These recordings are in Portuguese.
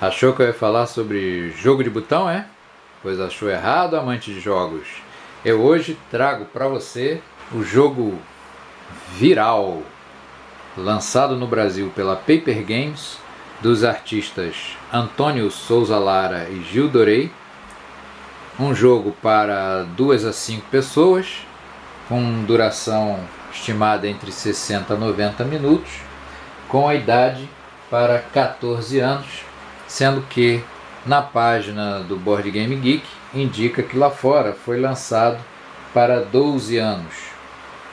Achou que eu ia falar sobre jogo de botão, é? Pois achou errado, amante de jogos. Eu hoje trago para você o jogo Viral, lançado no Brasil pela Paper Games, dos artistas Antônio Souza Lara e Gil Dorei. Um jogo para 2 a 5 pessoas, com duração estimada entre 60 a 90 minutos, com a idade para 14 anos, sendo que na página do Board Game Geek indica que lá fora foi lançado para 12 anos.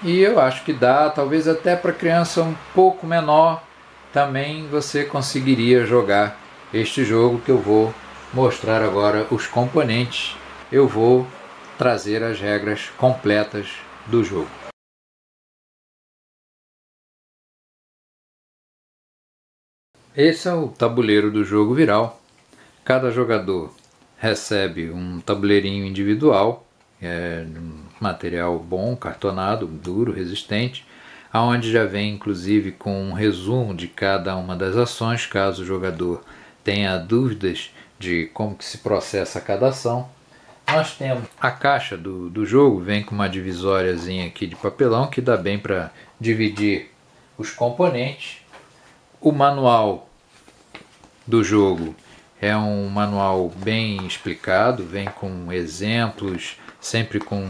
E eu acho que dá, talvez até para criança um pouco menor, também você conseguiria jogar este jogo, que eu vou mostrar agora os componentes. Eu vou trazer as regras completas do jogo. Esse é o tabuleiro do jogo Viral. Cada jogador recebe um tabuleirinho individual, um material bom, cartonado, duro, resistente, aonde já vem inclusive com um resumo de cada uma das ações, caso o jogador tenha dúvidas de como que se processa cada ação. Nós temos a caixa do jogo, vem com uma divisóriazinha aqui de papelão que dá bem para dividir os componentes. O manual do jogo é um manual bem explicado, vem com exemplos, sempre com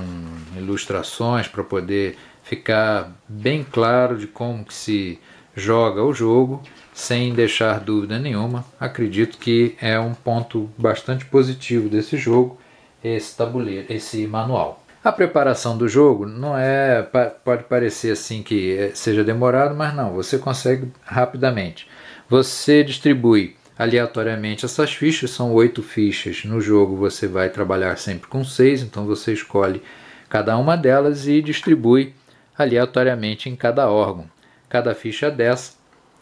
ilustrações para poder ficar bem claro de como que se joga o jogo, sem deixar dúvida nenhuma. Acredito que é um ponto bastante positivo desse jogo, esse tabuleiro, esse manual. A preparação do jogo não é, pode parecer assim que seja demorado, mas não, você consegue rapidamente. Você distribui aleatoriamente essas fichas, são 8 fichas. No jogo você vai trabalhar sempre com 6, então você escolhe cada uma delas e distribui aleatoriamente em cada órgão. Cada ficha dessa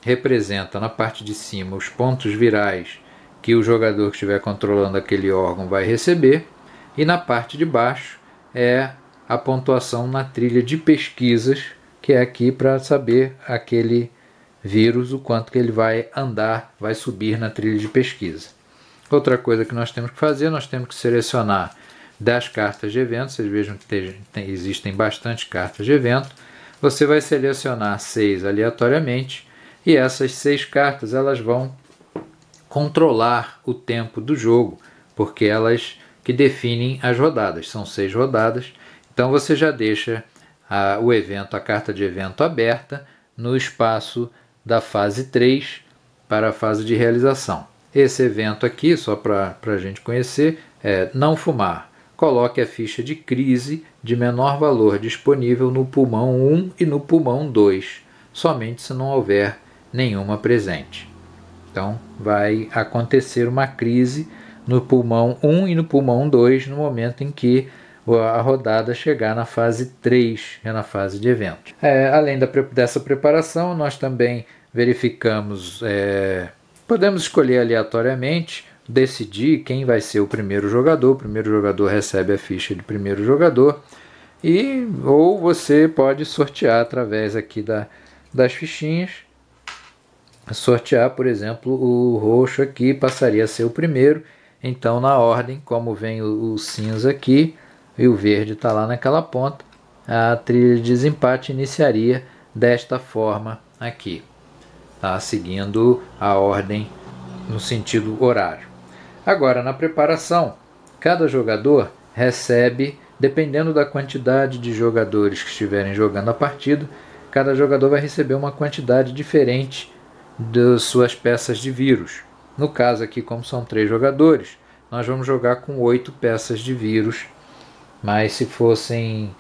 representa na parte de cima os pontos virais que o jogador que estiver controlando aquele órgão vai receber, e na parte de baixo é a pontuação na trilha de pesquisas, que é aqui para saber aquele vírus, o quanto que ele vai andar, vai subir na trilha de pesquisa. Outra coisa que nós temos que fazer, nós temos que selecionar das cartas de evento. Vocês vejam que existem bastante cartas de evento. Você vai selecionar 6 aleatoriamente, e essas 6 cartas elas vão controlar o tempo do jogo, porque elas que definem as rodadas. São 6 rodadas, então você já deixa o evento, a carta de evento aberta no espaço da fase 3 para a fase de realização. Esse evento aqui, só para a gente conhecer, é não fumar. Coloque a ficha de crise de menor valor disponível no pulmão 1 e no pulmão 2, somente se não houver nenhuma presente. Então vai acontecer uma crise no pulmão 1 e no pulmão 2 no momento em que a rodada chegar na fase 3, é na fase de evento. Além dessa preparação, nós também verificamos, podemos escolher aleatoriamente, decidir quem vai ser o primeiro jogador. O primeiro jogador recebe a ficha de primeiro jogador, ou você pode sortear através aqui das fichinhas. Sortear, por exemplo, o roxo aqui passaria a ser o primeiro. Então, na ordem, como vem o cinza aqui e o verde está lá naquela ponta, a trilha de desempate iniciaria desta forma aqui, tá? Seguindo a ordem no sentido horário. Agora, na preparação, cada jogador recebe, dependendo da quantidade de jogadores que estiverem jogando a partida, cada jogador vai receber uma quantidade diferente das suas peças de vírus. No caso aqui, como são 3 jogadores, nós vamos jogar com 8 peças de vírus, mas se fossem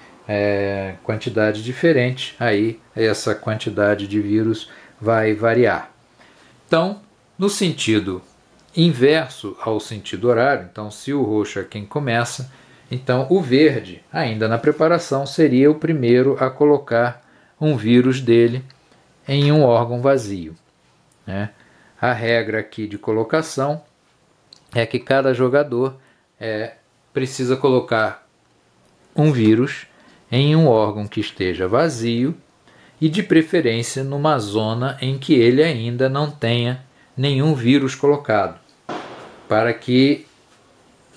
quantidades diferentes, aí essa quantidade de vírus vai variar. Então, no sentido inverso ao sentido horário, então se o roxo é quem começa, então o verde, ainda na preparação, seria o primeiro a colocar um vírus dele em um órgão vazio, né? A regra aqui de colocação é que cada jogador precisa colocar um vírus em um órgão que esteja vazio e de preferência numa zona em que ele ainda não tenha nenhum vírus colocado, para que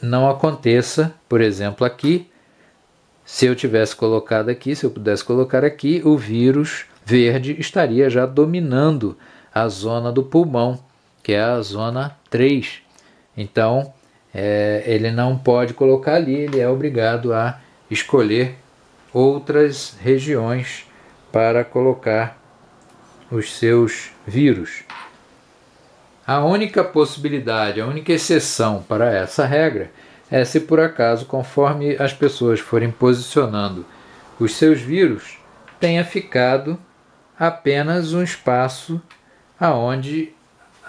não aconteça, por exemplo, aqui, se eu tivesse colocado aqui, se eu pudesse colocar aqui, o vírus verde estaria já dominando a zona do pulmão, que é a zona 3. Então, ele não pode colocar ali, ele é obrigado a escolher outras regiões para colocar os seus vírus. A única possibilidade, a única exceção para essa regra é se por acaso, conforme as pessoas forem posicionando os seus vírus, tenha ficado apenas um espaço aonde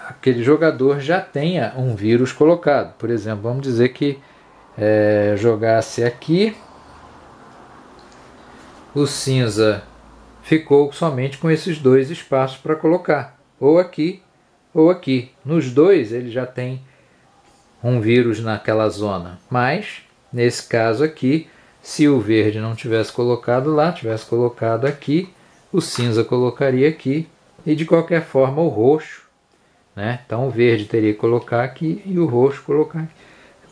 aquele jogador já tenha um vírus colocado. Por exemplo, vamos dizer que jogasse aqui, o cinza ficou somente com esses dois espaços para colocar, ou aqui ou aqui. Nos dois ele já tem um vírus naquela zona, mas nesse caso aqui, se o verde não tivesse colocado lá, tivesse colocado aqui, o cinza colocaria aqui e de qualquer forma o roxo, né? Então o verde teria que colocar aqui e o roxo colocar aqui.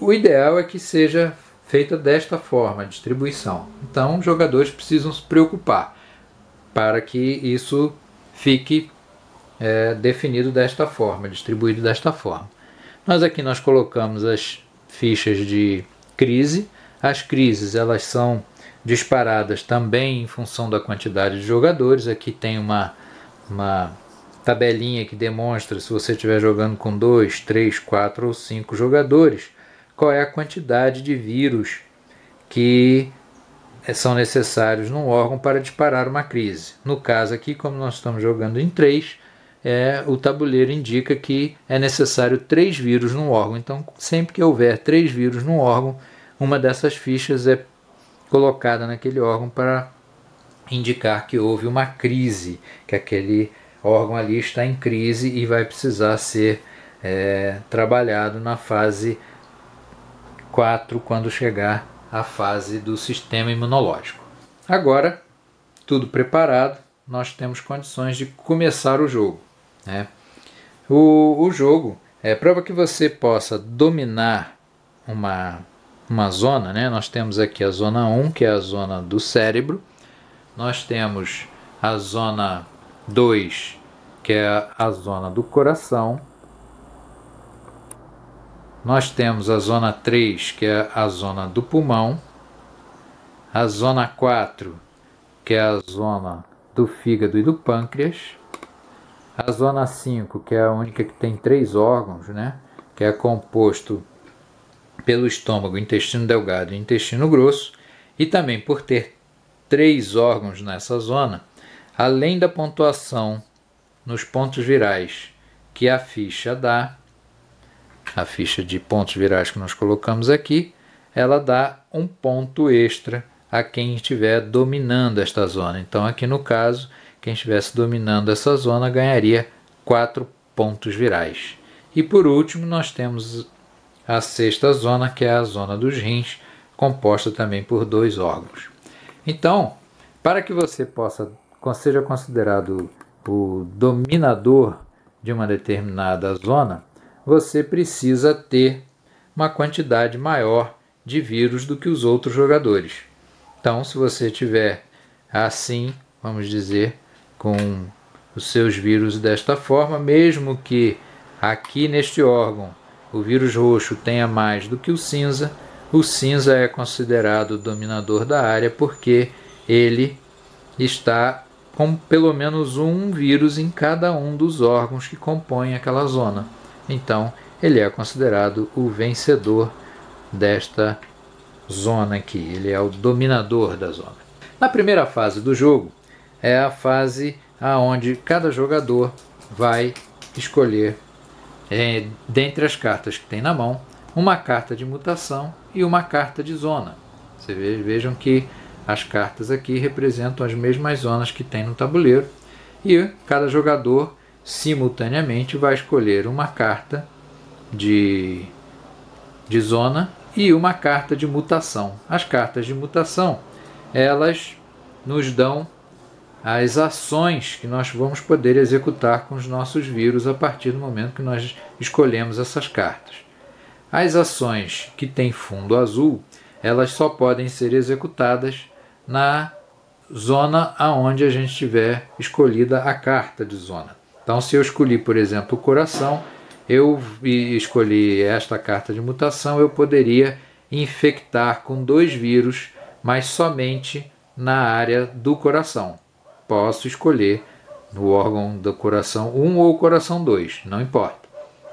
O ideal é que seja feita desta forma a distribuição. Então os jogadores precisam se preocupar para que isso fique definido desta forma, distribuído desta forma. Nós colocamos as fichas de crise. As crises elas são disparadas também em função da quantidade de jogadores. Aqui tem uma tabelinha que demonstra, se você estiver jogando com 2, 3, 4 ou 5 jogadores, qual é a quantidade de vírus que são necessários num órgão para disparar uma crise. No caso aqui, como nós estamos jogando em 3, o tabuleiro indica que é necessário 3 vírus num órgão. Então, sempre que houver 3 vírus num órgão, uma dessas fichas é colocada naquele órgão para indicar que houve uma crise, que aquele órgão ali está em crise e vai precisar ser trabalhado na fase 4, quando chegar a fase do sistema imunológico. Agora, tudo preparado, nós temos condições de começar o jogo, né? O jogo para que você possa dominar uma zona, né? Nós temos aqui a zona 1, que é a zona do cérebro. Nós temos a zona 2, que é a zona do coração. Nós temos a zona 3, que é a zona do pulmão. A zona 4, que é a zona do fígado e do pâncreas. A zona 5, que é a única que tem 3 órgãos, né? Que é composto pelo estômago, intestino delgado e intestino grosso. E também por ter 3 órgãos nessa zona, além da pontuação nos pontos virais que a ficha dá, a ficha de pontos virais que nós colocamos aqui, ela dá um ponto extra a quem estiver dominando esta zona. Então aqui no caso, quem estivesse dominando essa zona ganharia 4 pontos virais. E por último nós temos a 6ª zona, que é a zona dos rins, composta também por 2 órgãos. Então, para que você seja considerado o dominador de uma determinada zona, você precisa ter uma quantidade maior de vírus do que os outros jogadores. Então, se você tiver assim, vamos dizer, com os seus vírus desta forma, mesmo que aqui neste órgão o vírus roxo tenha mais do que o cinza é considerado o dominador da área porque ele está com pelo menos um vírus em cada um dos órgãos que compõem aquela zona. Então, ele é considerado o vencedor desta zona aqui. Ele é o dominador da zona. Na primeira fase do jogo, é a fase onde cada jogador vai escolher, dentre as cartas que tem na mão, uma carta de mutação e uma carta de zona. Vocês vejam que As cartas aqui representam as mesmas zonas que tem no tabuleiro e cada jogador simultaneamente vai escolher uma carta de zona e uma carta de mutação. As cartas de mutação, elas nos dão as ações que nós vamos poder executar com os nossos vírus a partir do momento que nós escolhemos essas cartas. As ações que têm fundo azul, elas só podem ser executadas na zona aonde a gente tiver escolhida a carta de zona. Então, se eu escolhi, por exemplo, o coração, eu escolhi esta carta de mutação, eu poderia infectar com 2 vírus, mas somente na área do coração. Posso escolher no órgão do coração 1 ou coração 2, não importa.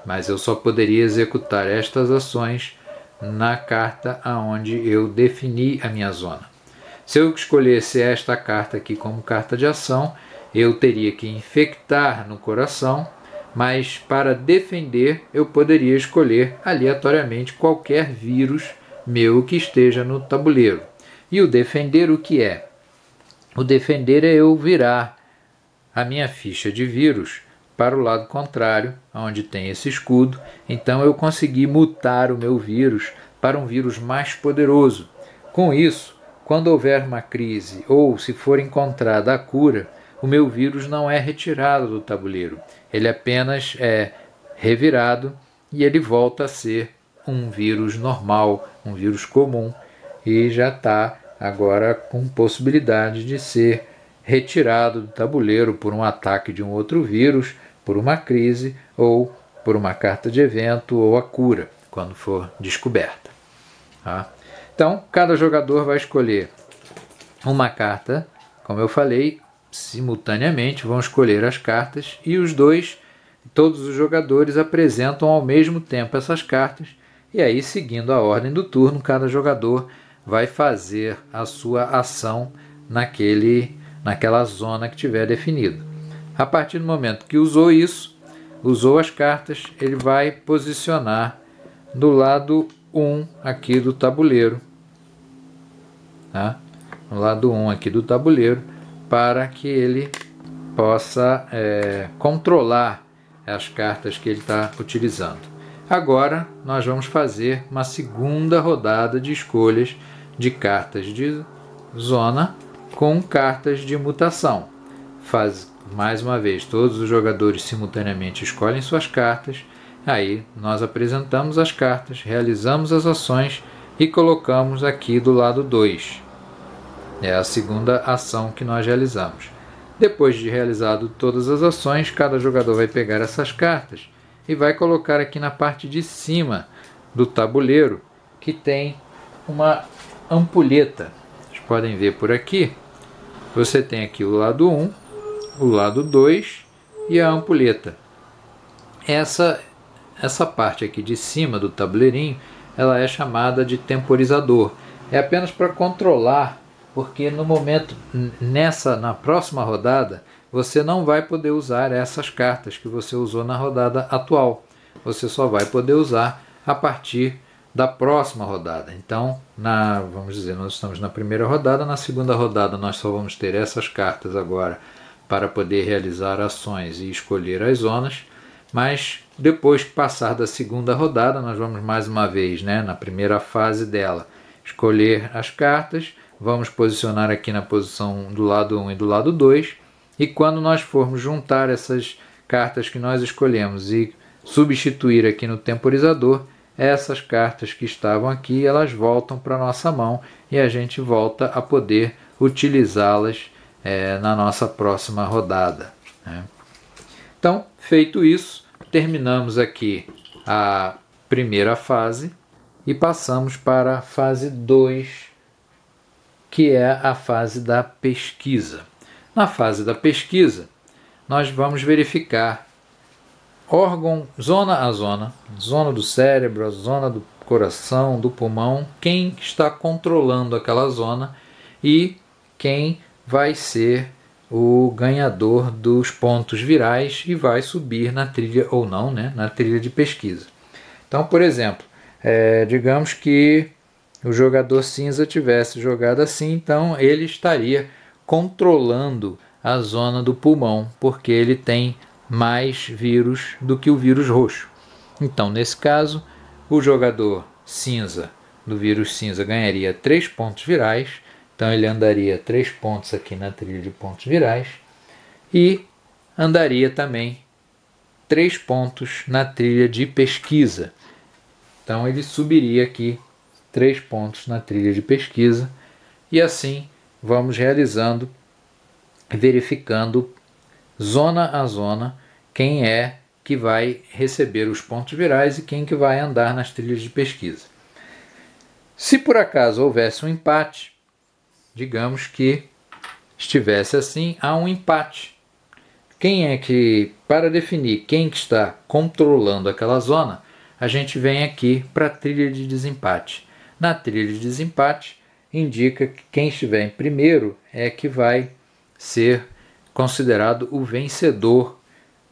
Mas eu só poderia executar estas ações na carta aonde eu defini a minha zona. Se eu escolhesse esta carta aqui como carta de ação, eu teria que infectar no coração, mas para defender eu poderia escolher aleatoriamente qualquer vírus meu que esteja no tabuleiro. E o defender o que é? O defender é eu virar a minha ficha de vírus para o lado contrário, onde tem esse escudo. Então eu consegui mutar o meu vírus para um vírus mais poderoso. Com isso, quando houver uma crise ou se for encontrada a cura, o meu vírus não é retirado do tabuleiro. Ele apenas é revirado e ele volta a ser um vírus normal, um vírus comum, e já está agora com possibilidade de ser retirado do tabuleiro por um ataque de um outro vírus, por uma crise ou por uma carta de evento ou a cura, quando for descoberta. Tá? Então, cada jogador vai escolher uma carta, como eu falei, simultaneamente vão escolher as cartas e todos os jogadores apresentam ao mesmo tempo essas cartas e aí, seguindo a ordem do turno, cada jogador vai fazer a sua ação naquela zona que tiver definido. A partir do momento que usou as cartas, ele vai posicionar do lado 1 aqui do tabuleiro, tá? No lado 1 aqui do tabuleiro, para que ele possa controlar as cartas que ele está utilizando. Agora nós vamos fazer uma segunda rodada de escolhas de cartas de zona com cartas de mutação. Mais uma vez, todos os jogadores simultaneamente escolhem suas cartas. Aí nós apresentamos as cartas, realizamos as ações e colocamos aqui do lado 2. É a segunda ação que nós realizamos. Depois de realizado todas as ações, cada jogador vai pegar essas cartas e vai colocar aqui na parte de cima do tabuleiro, que tem uma ampulheta. Vocês podem ver por aqui. Você tem aqui o lado 1, o lado 2 e a ampulheta. Essa parte aqui de cima do tabuleirinho, ela é chamada de temporizador. É apenas para controlar, porque no momento, na próxima rodada, você não vai poder usar essas cartas que você usou na rodada atual. Você só vai poder usar a partir da próxima rodada. Então, vamos dizer, nós estamos na primeira rodada, na segunda rodada nós só vamos ter essas cartas agora para poder realizar ações e escolher as zonas, mas depois que passar da segunda rodada, nós vamos mais uma vez, na primeira fase dela, escolher as cartas, vamos posicionar aqui na posição do lado 1 e do lado 2, e quando nós formos juntar essas cartas que nós escolhemos e substituir aqui no temporizador, essas cartas que estavam aqui, elas voltam para a nossa mão e a gente volta a poder utilizá-las na nossa próxima rodada. Então, feito isso, terminamos aqui a primeira fase e passamos para a fase 2, que é a fase da pesquisa. Na fase da pesquisa, nós vamos verificar órgão, zona a zona, zona do cérebro, a zona do coração, do pulmão, quem está controlando aquela zona e quem vai ser o ganhador dos pontos virais e vai subir na trilha ou não, na trilha de pesquisa. Então, por exemplo, digamos que o jogador cinza tivesse jogado assim, então ele estaria controlando a zona do pulmão, porque ele tem mais vírus do que o vírus roxo. Então, nesse caso, o jogador cinza do vírus cinza ganharia 3 pontos virais, então ele andaria 3 pontos aqui na trilha de pontos virais e andaria também 3 pontos na trilha de pesquisa. Então ele subiria aqui 3 pontos na trilha de pesquisa e assim vamos realizando, verificando zona a zona quem é que vai receber os pontos virais e quem que vai andar nas trilhas de pesquisa. Se por acaso houvesse um empate, digamos que estivesse assim, há um empate. Quem é que, para definir quem que está controlando aquela zona, a gente vem aqui para a trilha de desempate. Na trilha de desempate, indica que quem estiver em primeiro é que vai ser considerado o vencedor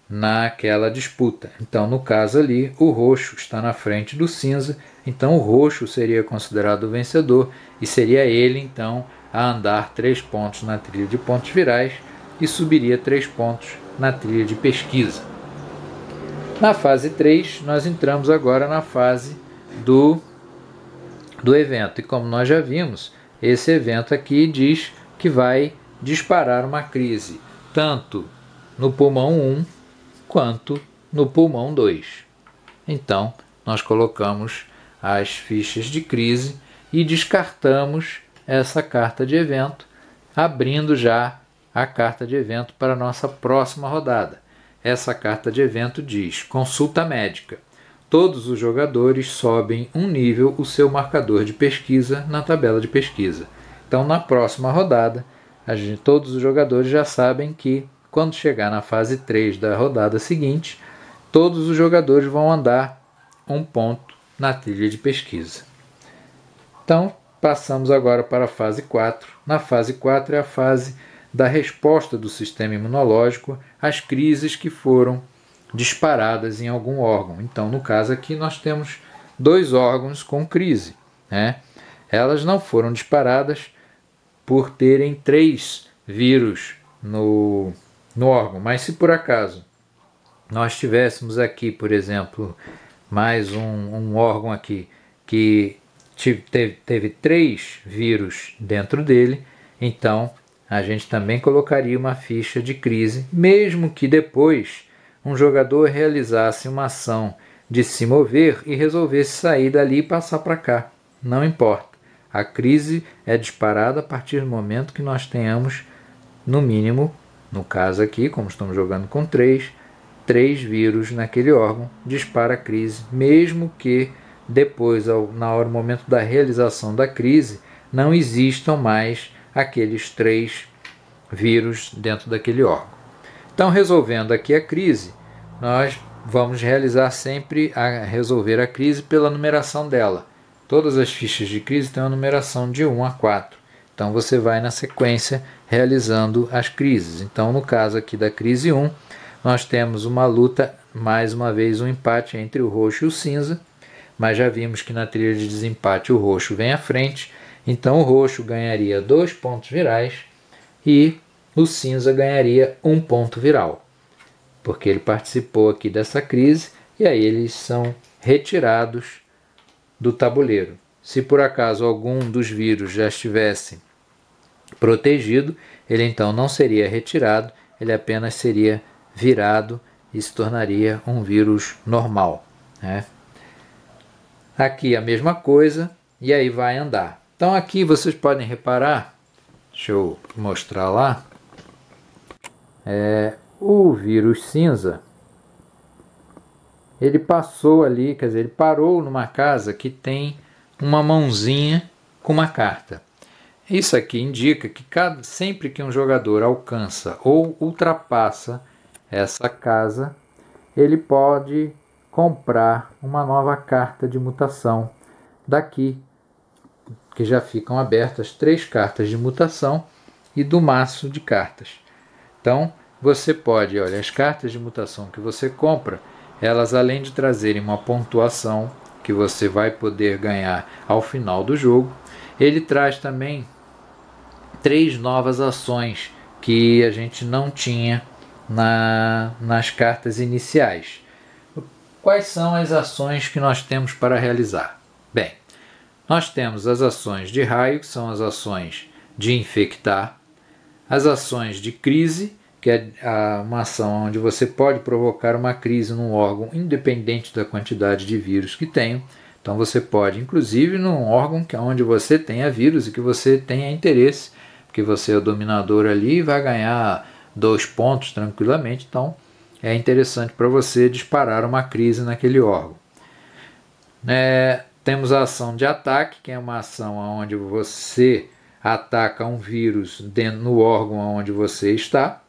naquela disputa. Então, no caso ali, o roxo está na frente do cinza, então o roxo seria considerado o vencedor e seria ele, então, a andar 3 pontos na trilha de pontos virais e subiria 3 pontos na trilha de pesquisa. Na fase 3, nós entramos agora na fase do evento. E como nós já vimos, esse evento aqui diz que vai disparar uma crise, tanto no pulmão 1 quanto no pulmão 2. Então, nós colocamos as fichas de crise e descartamos essa carta de evento, abrindo já a carta de evento para a nossa próxima rodada. Essa carta de evento diz: consulta médica. Todos os jogadores sobem um nível o seu marcador de pesquisa na tabela de pesquisa. Então, na próxima rodada, todos os jogadores já sabem que, quando chegar na fase 3 da rodada seguinte, todos os jogadores vão andar 1 ponto na trilha de pesquisa. Então, passamos agora para a fase 4. Na fase 4 é a fase da resposta do sistema imunológico às crises que foram disparadas em algum órgão. Então, no caso aqui, nós temos 2 órgãos com crise, né? Elas não foram disparadas por terem 3 vírus no órgão, mas se por acaso nós tivéssemos aqui, por exemplo, mais um órgão aqui que teve 3 vírus dentro dele, então a gente também colocaria uma ficha de crise, mesmo que depois um jogador realizasse uma ação de se mover e resolvesse sair dali e passar para cá. Não importa. A crise é disparada a partir do momento que nós tenhamos, no mínimo, no caso aqui, como estamos jogando com 3 vírus naquele órgão, dispara a crise, mesmo que depois, no momento da realização da crise, não existam mais aqueles 3 vírus dentro daquele órgão. Então, resolvendo aqui a crise, nós vamos realizar sempre resolver a crise pela numeração dela. Todas as fichas de crise têm uma numeração de 1 a 4. Então, você vai na sequência realizando as crises. Então, no caso aqui da crise 1, nós temos uma luta, mais uma vez um empate entre o roxo e o cinza, mas já vimos que na trilha de desempate o roxo vem à frente, então o roxo ganharia 2 pontos virais e o cinza ganharia 1 ponto viral, porque ele participou aqui dessa crise e aí eles são retirados do tabuleiro. Se por acaso algum dos vírus já estivesse protegido, ele então não seria retirado, ele apenas seria virado e se tornaria um vírus normal, né? Aqui a mesma coisa e aí vai andar. Então aqui vocês podem reparar, deixa eu mostrar lá, o vírus cinza, ele passou ali, quer dizer, ele parou numa casa que tem uma mãozinha com uma carta. Isso aqui indica que sempre que um jogador alcança ou ultrapassa essa casa, ele pode comprar uma nova carta de mutação daqui, que já ficam abertas 3 cartas de mutação e do maço de cartas. Então, você pode, olha, as cartas de mutação que você compra, elas além de trazerem uma pontuação que você vai poder ganhar ao final do jogo. Ele traz também 3 novas ações que a gente não tinha nas cartas iniciais. Quais são as ações que nós temos para realizar? Bem, nós temos as ações de raio, que são as ações de infectar, as ações de crise, que é uma ação onde você pode provocar uma crise num órgão independente da quantidade de vírus que tem. Então você pode, inclusive, num órgão onde você tenha vírus e que você tenha interesse, porque você é o dominador ali e vai ganhar 2 pontos tranquilamente, então é interessante para você disparar uma crise naquele órgão. Temos a ação de ataque, que é uma ação onde você ataca um vírus no órgão onde você está,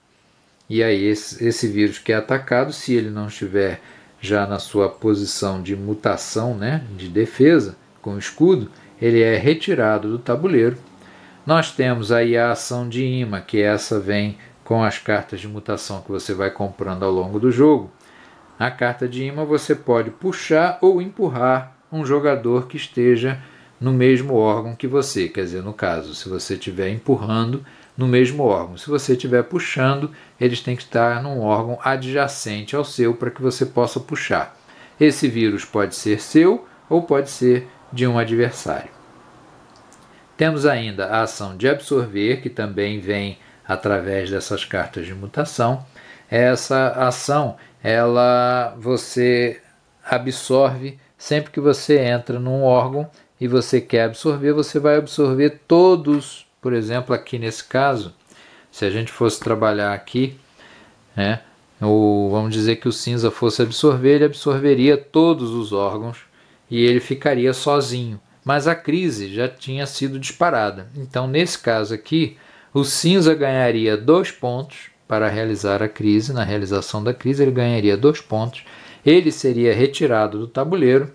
e aí esse vírus que é atacado, se ele não estiver já na sua posição de mutação, né, de defesa, com escudo, ele é retirado do tabuleiro. Nós temos aí a ação de imã, que essa vem com as cartas de mutação que você vai comprando ao longo do jogo. Na carta de imã você pode puxar ou empurrar um jogador que esteja no mesmo órgão que você. Quer dizer, no caso, se você estiver empurrando no mesmo órgão. Se você estiver puxando, eles têm que estar num órgão adjacente ao seu para que você possa puxar. Esse vírus pode ser seu ou pode ser de um adversário. Temos ainda a ação de absorver, que também vem através dessas cartas de mutação. Essa ação, você absorve sempre que você entra num órgão e você quer absorver, você vai absorver todos, por exemplo, aqui nesse caso, se a gente fosse trabalhar aqui, né, vamos dizer que o cinza fosse absorver, ele absorveria todos os órgãos e ele ficaria sozinho. Mas a crise já tinha sido disparada. Então, nesse caso aqui, o cinza ganharia 2 pontos para realizar a crise. Na realização da crise, ele ganharia 2 pontos. Ele seria retirado do tabuleiro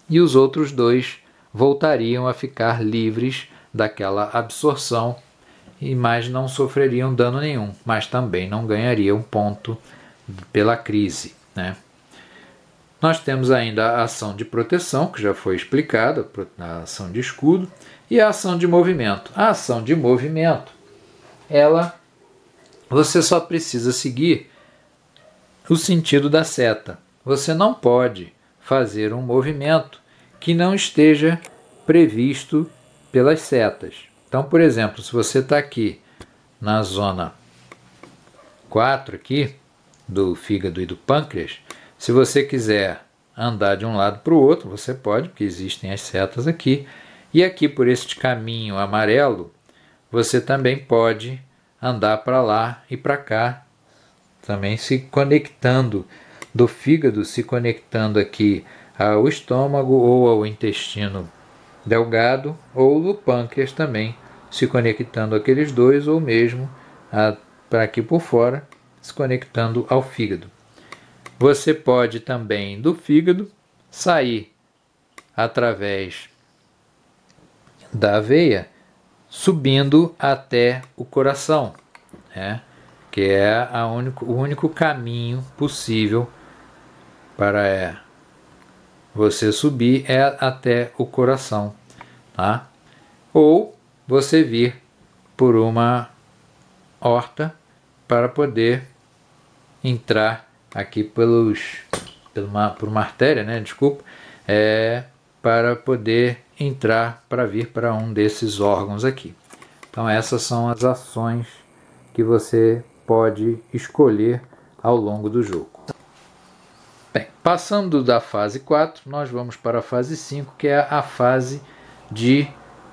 e os outros 2 voltariam a ficar livres daquela absorção, mas não sofreriam dano nenhum, mas também não ganhariam ponto pela crise, né? Nós temos ainda a ação de proteção, que já foi explicada, a ação de escudo, e a ação de movimento. A ação de movimento, você só precisa seguir o sentido da seta. Você não pode fazer um movimento que não esteja previsto pelas setas. Então, por exemplo, se você está aqui na zona 4 aqui, do fígado e do pâncreas, se você quiser andar de um lado para o outro, você pode, porque existem as setas aqui. E aqui por este caminho amarelo, você também pode andar para lá e para cá, também se conectando do fígado, se conectando aqui ao estômago ou ao intestino delgado, ou do pâncreas também, se conectando àqueles dois, ou mesmo para aqui por fora, se conectando ao fígado. Você pode também do fígado sair através da veia, subindo até o coração, né? Que é o único caminho possível para você subir até o coração, tá? Ou você vir por uma horta para poder entrar aqui por uma artéria, né? Desculpa, para poder entrar para vir para um desses órgãos aqui. Então essas são as ações que você pode escolher ao longo do jogo. Bem, passando da fase 4, nós vamos para a fase 5, que é a fase de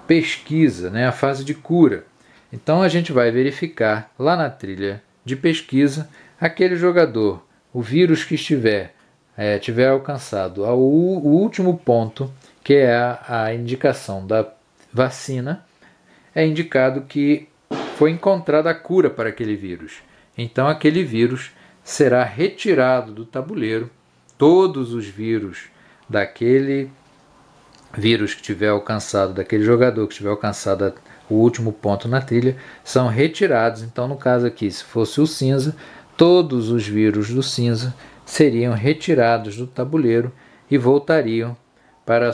pesquisa, né? A fase de cura. Então a gente vai verificar lá na trilha de pesquisa aquele jogador, o vírus que tiver alcançado o último ponto, que é a indicação da vacina, é indicado que foi encontrada a cura para aquele vírus. Então aquele vírus será retirado do tabuleiro. Todos os vírus daquele vírus que tiver alcançado, daquele jogador que tiver alcançado o último ponto na trilha, são retirados. Então, no caso aqui, se fosse o cinza, todos os vírus do cinza seriam retirados do tabuleiro e voltariam para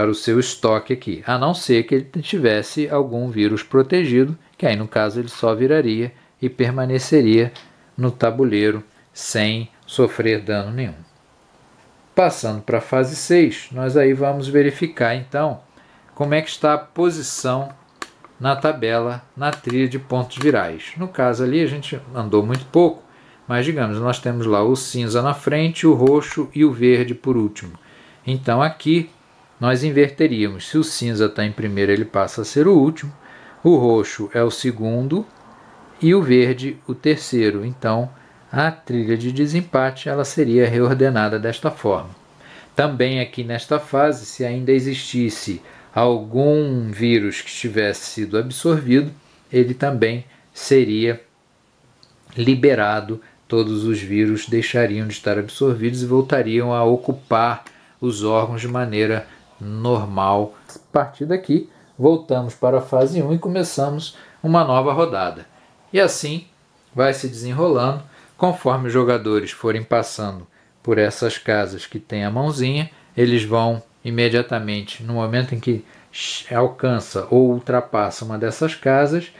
o seu estoque aqui, a não ser que ele tivesse algum vírus protegido, que aí no caso ele só viraria e permaneceria no tabuleiro sem sofrer dano nenhum. Passando para a fase 6, nós aí vamos verificar então como é que está a posição na tabela, na trilha de pontos virais. No caso ali a gente andou muito pouco, mas digamos, nós temos lá o cinza na frente, o roxo e o verde por último. Então aqui nós inverteríamos. Se o cinza está em primeiro, ele passa a ser o último, o roxo é o segundo e o verde o terceiro. Então a trilha de desempate ela seria reordenada desta forma. Também aqui nesta fase, se ainda existisse algum vírus que tivesse sido absorvido, ele também seria liberado. Todos os vírus deixariam de estar absorvidos e voltariam a ocupar os órgãos de maneira normal. A partir daqui, voltamos para a fase 1 e começamos uma nova rodada. E assim vai se desenrolando, conforme os jogadores forem passando por essas casas que tem a mãozinha, eles vão imediatamente, no momento em que alcança ou ultrapassa uma dessas casas,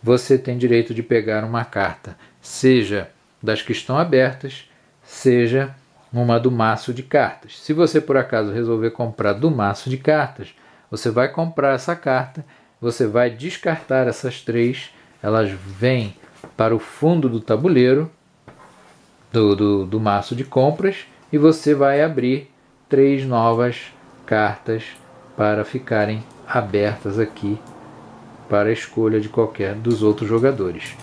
você tem direito de pegar uma carta, seja das que estão abertas, seja uma do maço de cartas. Se você por acaso resolver comprar do maço de cartas, você vai comprar essa carta, você vai descartar essas 3, elas vêm para o fundo do tabuleiro do maço de compras e você vai abrir 3 novas cartas para ficarem abertas aqui para a escolha de qualquer dos outros jogadores.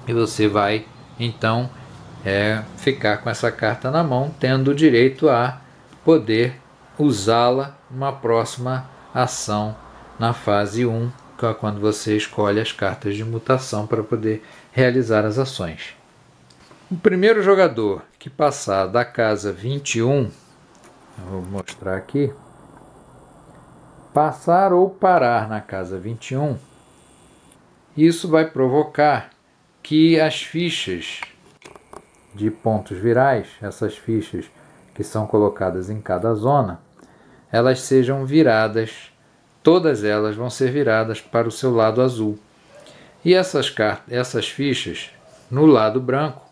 E você vai então ficar com essa carta na mão, tendo o direito a poder usá-la numa próxima ação na fase 1, que é quando você escolhe as cartas de mutação para poder realizar as ações. O primeiro jogador que passar da casa 21, eu vou mostrar aqui, passar ou parar na casa 21, isso vai provocar que as fichas de pontos virais, essas fichas que são colocadas em cada zona, elas sejam viradas, todas elas vão ser viradas para o seu lado azul. E essas fichas, no lado branco,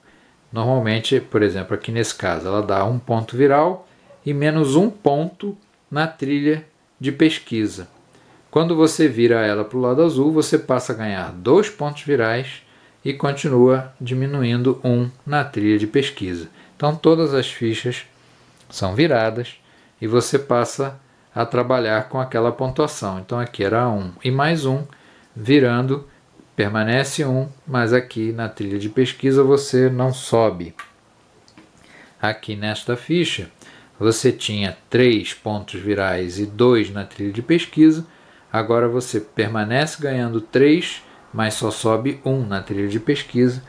normalmente, por exemplo, aqui nesse caso, ela dá 1 ponto viral e menos 1 ponto na trilha de pesquisa. Quando você vira ela para o lado azul, você passa a ganhar 2 pontos virais e continua diminuindo 1 na trilha de pesquisa. Então todas as fichas são viradas e você passa a trabalhar com aquela pontuação. Então aqui era 1 e mais 1, virando, permanece 1, mas aqui na trilha de pesquisa você não sobe. Aqui nesta ficha você tinha 3 pontos virais e 2 na trilha de pesquisa, agora você permanece ganhando 3, mas só sobe 1 na trilha de pesquisa,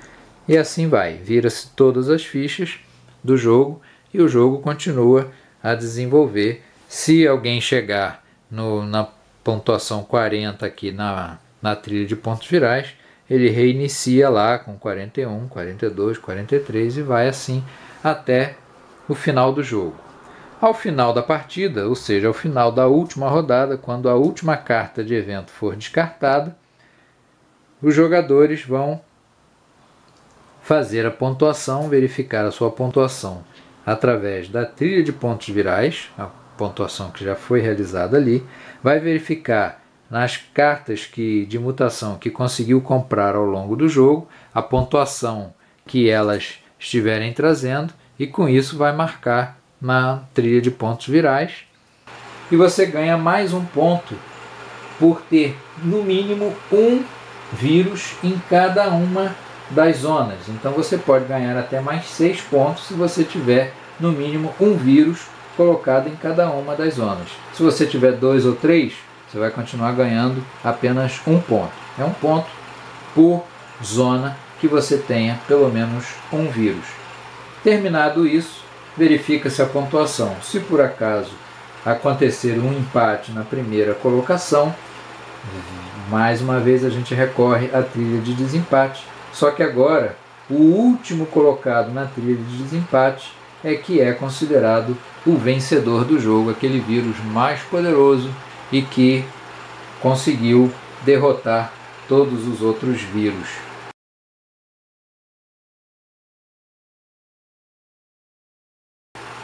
e assim vai, vira-se todas as fichas do jogo e o jogo continua a desenvolver. Se alguém chegar na pontuação 40 aqui na trilha de pontos virais, ele reinicia lá com 41, 42, 43 e vai assim até o final do jogo. Ao final da partida, ou seja, ao final da última rodada, quando a última carta de evento for descartada, os jogadores vão fazer a pontuação, verificar a sua pontuação através da trilha de pontos virais, a pontuação que já foi realizada ali, vai verificar nas cartas de mutação que conseguiu comprar ao longo do jogo, a pontuação que elas estiverem trazendo, e com isso vai marcar na trilha de pontos virais. E você ganha mais 1 ponto por ter no mínimo 1 vírus em cada uma das zonas. Então você pode ganhar até mais 6 pontos se você tiver no mínimo 1 vírus colocado em cada uma das zonas. Se você tiver 2 ou 3, você vai continuar ganhando apenas 1 ponto. É 1 ponto por zona que você tenha pelo menos 1 vírus. Terminado isso, verifica-se a pontuação. Se por acaso acontecer um empate na primeira colocação, mais uma vez a gente recorre à trilha de desempate, só que agora o último colocado na trilha de desempate é que é considerado o vencedor do jogo, aquele vírus mais poderoso e que conseguiu derrotar todos os outros vírus.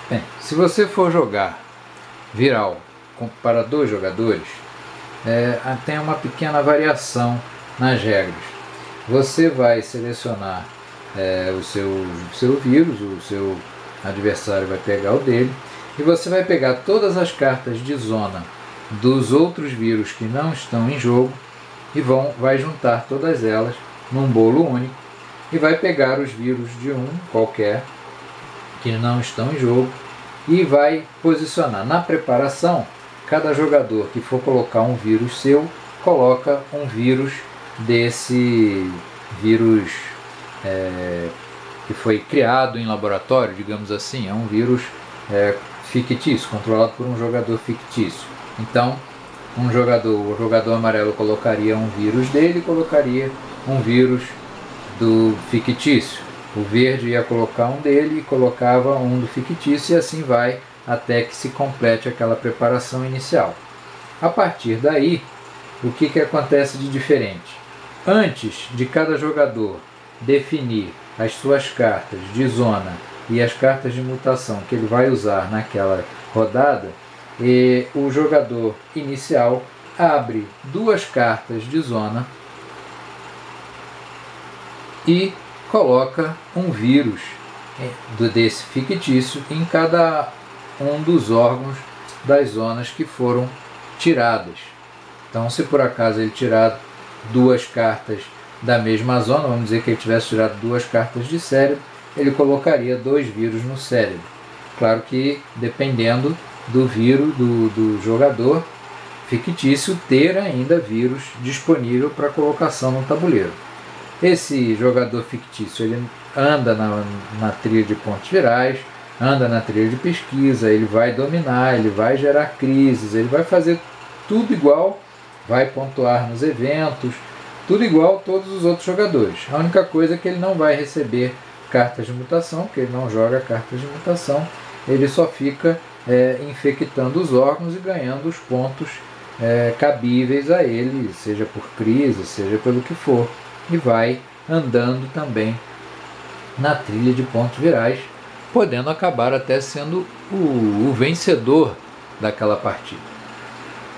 Bem, se você for jogar Viral para 2 jogadores, tem uma pequena variação nas regras. Você vai selecionar o seu vírus, o seu adversário vai pegar o dele, e você vai pegar todas as cartas de zona dos outros vírus que não estão em jogo e vai juntar todas elas num bolo único e vai pegar os vírus de um qualquer que não estão em jogo e vai posicionar. Na preparação, cada jogador que for colocar um vírus seu, coloca um vírus desse vírus que foi criado em laboratório, digamos assim. É um vírus fictício, controlado por um jogador fictício. Então, o jogador amarelo colocaria um vírus dele e colocaria um vírus do fictício. O verde ia colocar um dele e colocava um do fictício, e assim vai até que se complete aquela preparação inicial. A partir daí, o que acontece de diferente? Antes de cada jogador definir as suas cartas de zona e as cartas de mutação que ele vai usar naquela rodada, o jogador inicial abre 2 cartas de zona e coloca um vírus desse fictício em cada um dos órgãos das zonas que foram tiradas. Então, se por acaso ele tirar 2 cartas da mesma zona, vamos dizer que ele tivesse tirado 2 cartas de cérebro, ele colocaria 2 vírus no cérebro. Claro que dependendo do vírus do jogador fictício ter ainda vírus disponível para colocação no tabuleiro. Esse jogador fictício ele anda na trilha de pontos virais, anda na trilha de pesquisa, ele vai dominar, ele vai gerar crises, ele vai fazer tudo igual, vai pontuar nos eventos, tudo igual a todos os outros jogadores. A única coisa é que ele não vai receber cartas de mutação, porque ele não joga cartas de mutação, ele só fica infectando os órgãos e ganhando os pontos cabíveis a ele, seja por crise, seja pelo que for, e vai andando também na trilha de pontos virais, podendo acabar até sendo o vencedor daquela partida.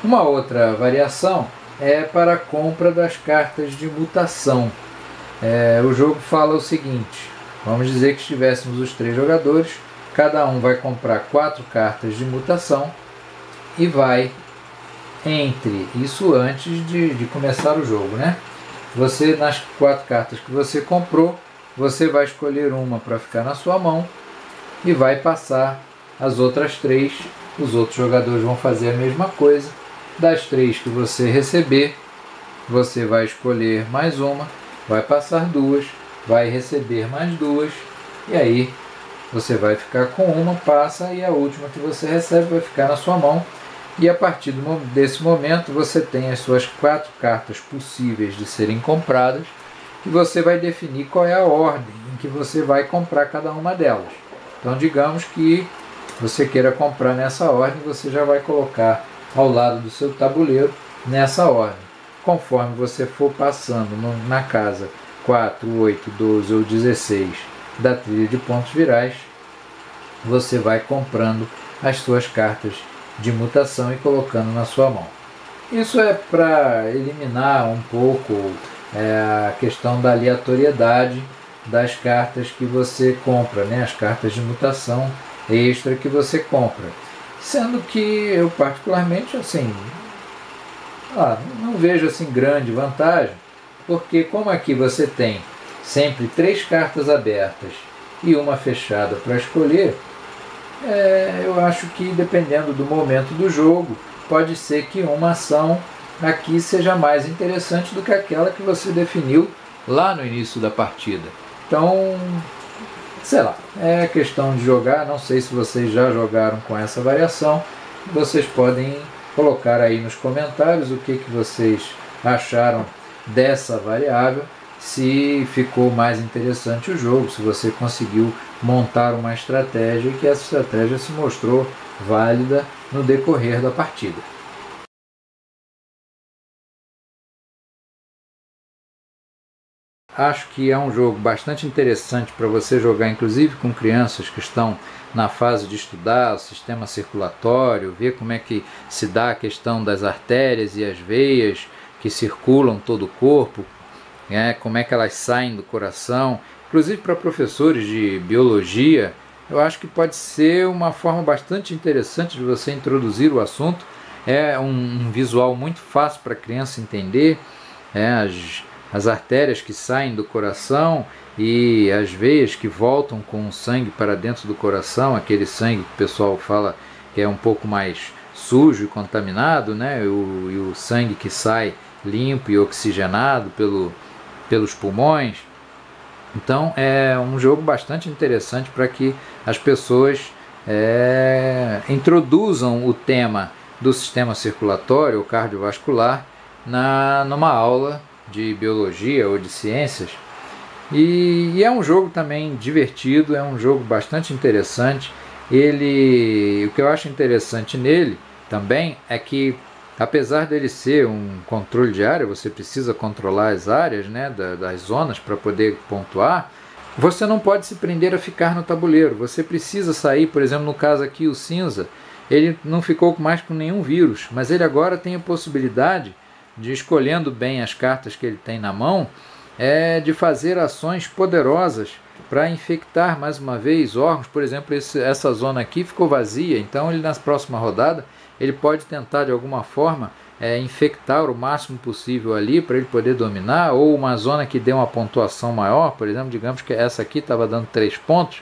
Uma outra variação é para a compra das cartas de mutação. O jogo fala o seguinte: vamos dizer que estivéssemos os 3 jogadores, cada um vai comprar 4 cartas de mutação e vai, isso antes de começar o jogo, né? Você, nas 4 cartas que você comprou, você vai escolher uma para ficar na sua mão e vai passar as outras 3. Os outros jogadores vão fazer a mesma coisa. Das 3 que você receber, você vai escolher mais uma, vai passar 2, vai receber mais 2, e aí você vai ficar com uma, passa, e a última que você recebe vai ficar na sua mão. E a partir desse momento você tem as suas 4 cartas possíveis de serem compradas e você vai definir qual é a ordem em que você vai comprar cada uma delas. Então, digamos que você queira comprar nessa ordem, você já vai colocar ao lado do seu tabuleiro nessa ordem. Conforme você for passando na casa 4, 8, 12 ou 16 da trilha de pontos virais, você vai comprando as suas cartas de mutação e colocando na sua mão. Isso é para eliminar um pouco a questão da aleatoriedade das cartas que você compra, né? As cartas de mutação extra que você compra. Sendo que eu particularmente não vejo grande vantagem, porque como aqui você tem sempre 3 cartas abertas e uma fechada para escolher, eu acho que dependendo do momento do jogo, pode ser que uma ação aqui seja mais interessante do que aquela que você definiu lá no início da partida. Então, sei lá, é questão de jogar. Não sei se vocês já jogaram com essa variação. Vocês podem colocar aí nos comentários o que vocês acharam dessa variável. se ficou mais interessante o jogo, se você conseguiu montar uma estratégia e que essa estratégia se mostrou válida no decorrer da partida. Acho que é um jogo bastante interessante para você jogar, inclusive com crianças que estão na fase de estudar o sistema circulatório, ver como é que se dá a questão das artérias e as veias que circulam todo o corpo, como é que elas saem do coração. Inclusive para professores de biologia, eu acho que pode ser uma forma bastante interessante de você introduzir o assunto. É um visual muito fácil para a criança entender, as artérias que saem do coração e as veias que voltam com o sangue para dentro do coração, aquele sangue que o pessoal fala que é um pouco mais sujo e contaminado, né? E o sangue que sai limpo e oxigenado pelos pulmões. Então é um jogo bastante interessante para que as pessoas introduzam o tema do sistema circulatório ou cardiovascular numa aula de biologia ou de ciências. E é um jogo também divertido, é um jogo bastante interessante. O que eu acho interessante nele também é que, apesar dele ser um controle de área, você precisa controlar as áreas, né, das zonas para poder pontuar. Você não pode se prender a ficar no tabuleiro, você precisa sair. Por exemplo, no caso aqui, o cinza, ele não ficou mais com nenhum vírus, mas ele agora tem a possibilidade de, escolhendo bem as cartas que ele tem na mão, de fazer ações poderosas para infectar mais uma vez órgãos. Por exemplo, essa zona aqui ficou vazia, então ele, na próxima rodada, ele pode tentar de alguma forma infectar o máximo possível ali para ele poder dominar, ou uma zona que dê uma pontuação maior. Por exemplo, digamos que essa aqui estava dando 3 pontos,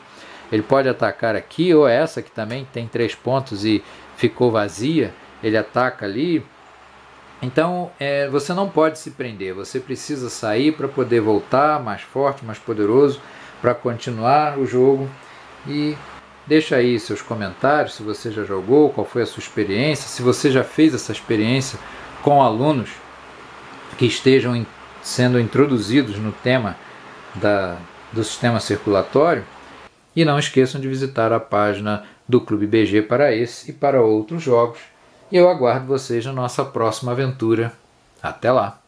ele pode atacar aqui, ou essa que também tem 3 pontos e ficou vazia, ele ataca ali. Então você não pode se prender, você precisa sair para poder voltar mais forte, mais poderoso, para continuar o jogo. E deixa aí seus comentários, se você já jogou, qual foi a sua experiência, se você já fez essa experiência com alunos que estejam sendo introduzidos no tema do sistema circulatório. E não esqueçam de visitar a página do Clube BG para esse e para outros jogos. E eu aguardo vocês na nossa próxima aventura. Até lá!